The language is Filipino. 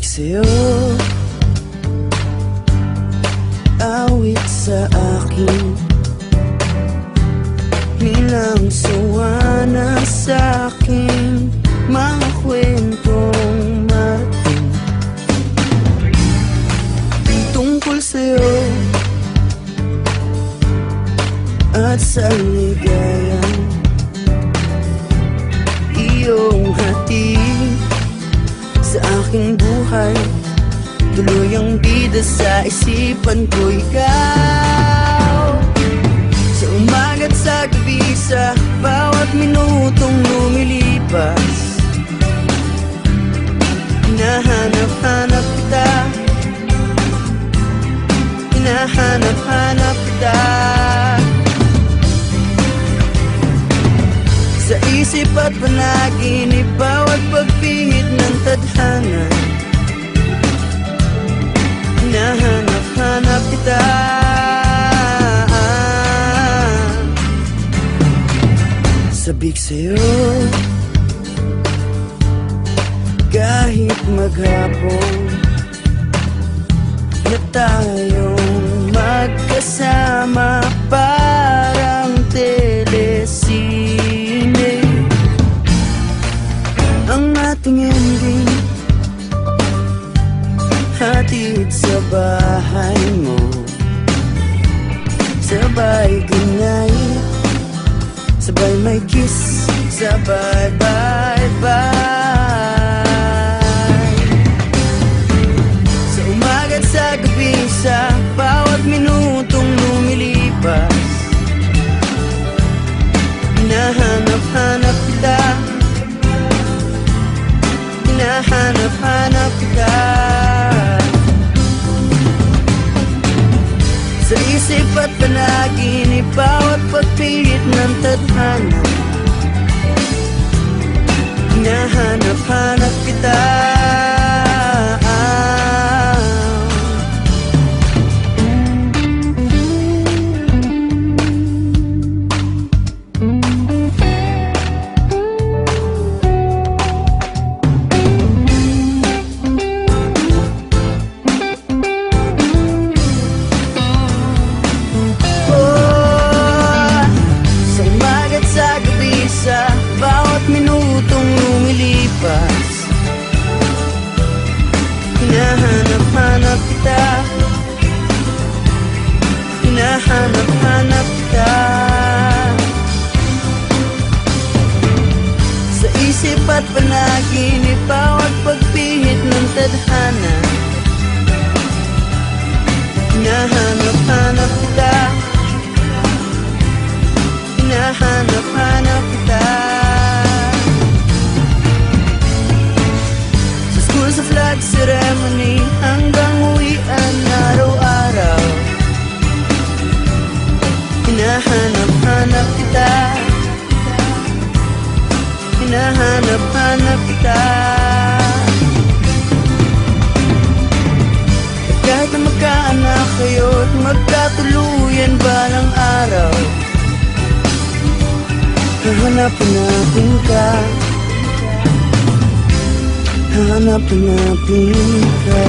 Sabik sa'yo, awit sa akin, nilang sawa na sa'kin, mga kwentong marating tungkol sa'yo at sa ligayang iyong hatid sa aking buhay. Tuluyang bida sa isipan ko ikaw, sa umaga't sa gabi, sa bawat minutong lumilipas. Hinahanap-hanap kita, hinahanap-hanap kita, sa isip at panaginip, bawat pagpihit ng tadhana. Hinahanap-hanap kita, sabik sa'yo, kahit maghapon na tayong magkasama, parang telesine ang ating ending. Hatid sa bahay mo, sabay ginay, sabay may kiss, sabay bye-bye. Sa umaga't sa gabi, sa bawat minutong lumilipas, hinahanap-hanap kita, hinahanap-hanap kita, sa isip at panaginip, bawat pagpilit ng tadhana. Hinahanap-hanap kita, minutong lumilipas. Hinahanap-hanap kita, hinahanap-hanap kita, sa isip at panaginip, bawat pagpihit ng tadhana. Hinahanap-hanap kita, hinahanap-hanap kita, sa flag ceremony hanggang uwian araw-araw. Hinahanap-hanap kita, hinahanap-hanap kita, at kahit na magkaanak kayo at magkatuluyan balang araw, hahanap-hanapin ka, hahanap-hanapin ka.